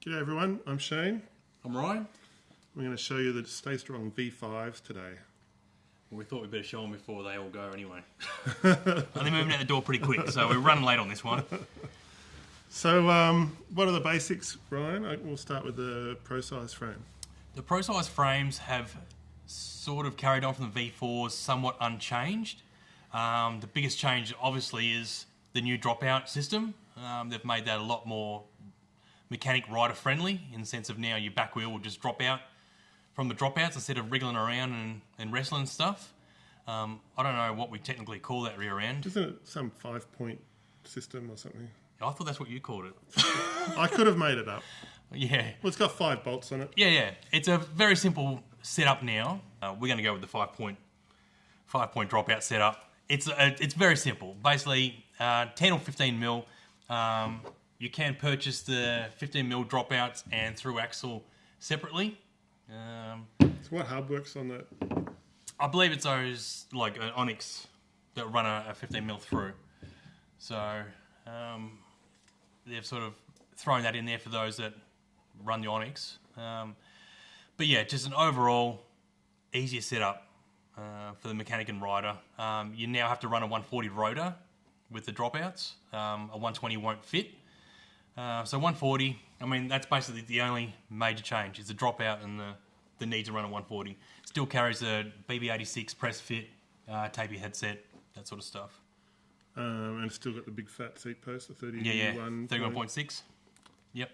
G'day everyone, I'm Shane. I'm Ryan. We're going to show you the Staystrong V5s today. Well, we thought we'd better show them before they all go anyway. They're moving out the door pretty quick, so we're running late on this one. So, what are the basics, Ryan? We'll start with the Pro-Size frame. The Pro-Size frames have sort of carried on from the V4s somewhat unchanged. The biggest change, obviously, is the new dropout system. They've made that a lot more mechanic rider friendly in the sense of now your back wheel will just drop out from the dropouts instead of wriggling around and wrestling and stuff. I don't know what we technically call that rear end. Isn't it some 5-point system or something? I thought that's what you called it. I could have made it up. Yeah. Well, it's got 5 bolts on it. Yeah. It's a very simple setup now. We're going to go with the 5-point dropout setup. It's very simple. Basically, 10 or 15 mil. You can purchase the 15 mil dropouts and through axle separately. So what hub works on that? I believe it's those like an Onyx that run a 15 mil through. So they've sort of thrown that in there for those that run the Onyx. But yeah, just an overall easier setup for the mechanic and rider. You now have to run a 140 rotor with the dropouts. A 120 won't fit. So 140, I mean, that's basically the only major change is the dropout and the need to run a 140. Still carries a BB86 press fit, taper headset, that sort of stuff. And it's still got the big fat seat post, the 31. Yeah, 31.6. Yep.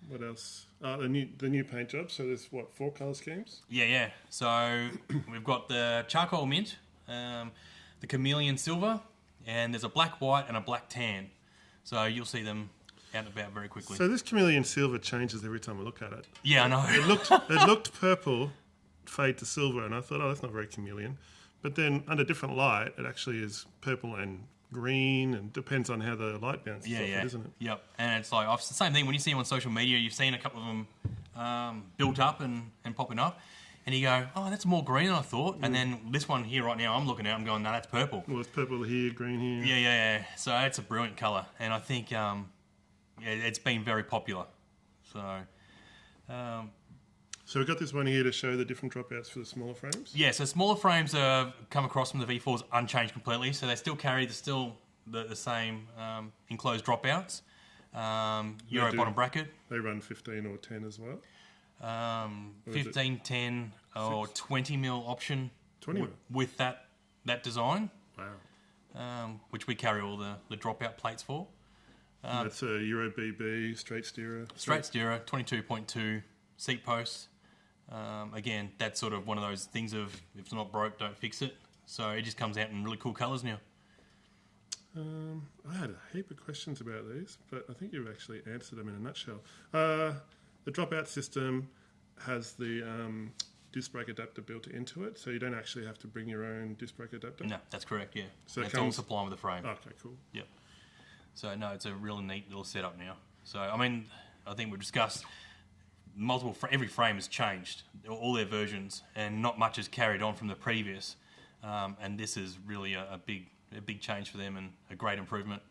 What else? The new paint job. So there's what, 4 colour schemes? Yeah. So we've got the charcoal mint, the chameleon silver, and there's a black white and a black tan. So you'll see them out and about very quickly. So this chameleon silver changes every time I look at it. Yeah, I know. It looked purple, fade to silver, and I thought, oh, that's not very chameleon. But then under different light, it actually is purple and green, and depends on how the light bounces off it, isn't it? Yep. And it's like it's the same thing when you see them on social media. You've seen a couple of them built up and popping up, and you go, oh, that's more green than I thought. And then this one here right now, I'm looking at, I'm going, no, that's purple. Well, it's purple here, green here. Yeah. So it's a brilliant colour, and I think it's been very popular. So. So we've got this one here to show the different dropouts for the smaller frames? Yeah, so smaller frames come across from the V4s unchanged completely, so they still carry the same enclosed dropouts. Euro bottom bracket. They run 15 or 10 as well? 15, 10 or 20 mil option 20 mil? With that design. Wow. Which we carry all the dropout plates for. That's a Euro BB, straight steerer. Straight steerer, 22.2 seat post. Again, that's sort of one of those things of if it's not broke, don't fix it. So it just comes out in really cool colours now. I had a heap of questions about these, but I think you've actually answered them in a nutshell. The dropout system has the disc brake adapter built into it, so you don't actually have to bring your own disc brake adapter? No, that's correct, yeah. So it's all supplying with the frame. Okay, cool. Yep. So, no, it's a really neat little setup now. So, I mean, I think we've discussed every frame has changed, all their versions, and not much has carried on from the previous. And this is really a big change for them and a great improvement.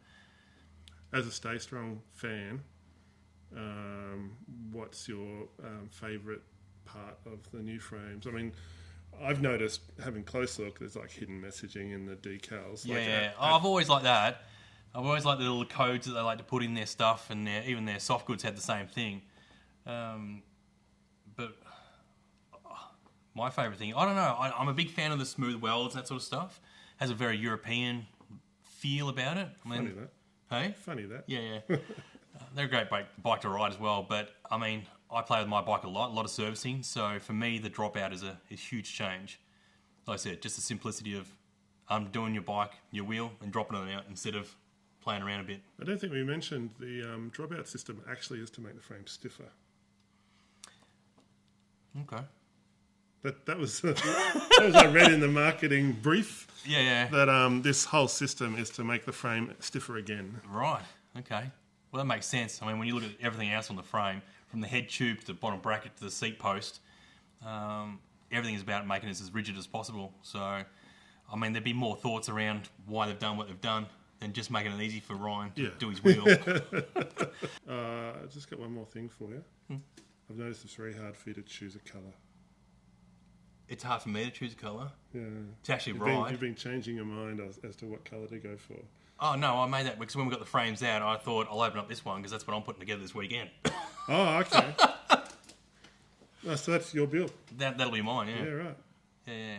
As a Staystrong fan, what's your favourite part of the new frames? I mean, I've noticed, having a close look, there's like hidden messaging in the decals. Yeah. I've always liked that. I've always liked the little codes that they like to put in their stuff, and even their soft goods had the same thing. But my favourite thing, I don't know, I'm a big fan of the smooth welds and that sort of stuff. Has a very European feel about it. I mean, funny that. Hey? Funny that. Yeah. They're a great bike to ride as well, but I mean, I play with my bike a lot of servicing, so for me the dropout is a huge change. Like I said, just the simplicity of doing your bike, your wheel, and dropping it out instead of playing around a bit. I don't think we mentioned the dropout system actually is to make the frame stiffer. Okay. That was I read in the marketing brief. Yeah. That this whole system is to make the frame stiffer again. Right. Okay. Well, that makes sense. I mean, when you look at everything else on the frame, from the head tube to the bottom bracket to the seat post, everything is about making it as rigid as possible. So, I mean, there'd be more thoughts around why they've done what they've done and just making it easy for Ryan to Yeah. do his wheel. I've just got one more thing for you. I've noticed it's very hard for you to choose a colour. It's hard for me to choose a colour. Yeah. To actually You've ride. been changing your mind as to what colour to go for. Oh, no, I made that because when we got the frames out, I thought I'll open up this one because that's what I'm putting together this weekend. Oh, okay. So that's your build. That'll be mine, Yeah, yeah. right. Yeah.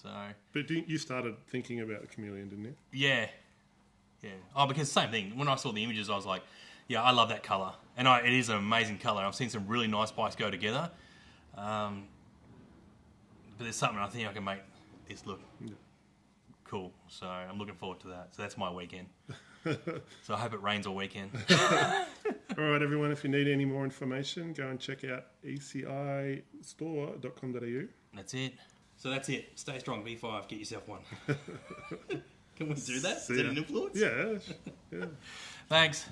So, But you started thinking about the chameleon, didn't you? yeah. Yeah. Oh, because same thing. When I saw the images, I was like, yeah, I love that colour. And it is an amazing colour. I've seen some really nice bikes go together. But there's something I think I can make this look cool. So I'm looking forward to that. So that's my weekend. So I hope it rains all weekend. All right, everyone, if you need any more information, go and check out ecistore.com.au. That's it. So that's it. Staystrong V5. Get yourself one. Can we do that? Is that an influence? Yeah. Yeah. Thanks.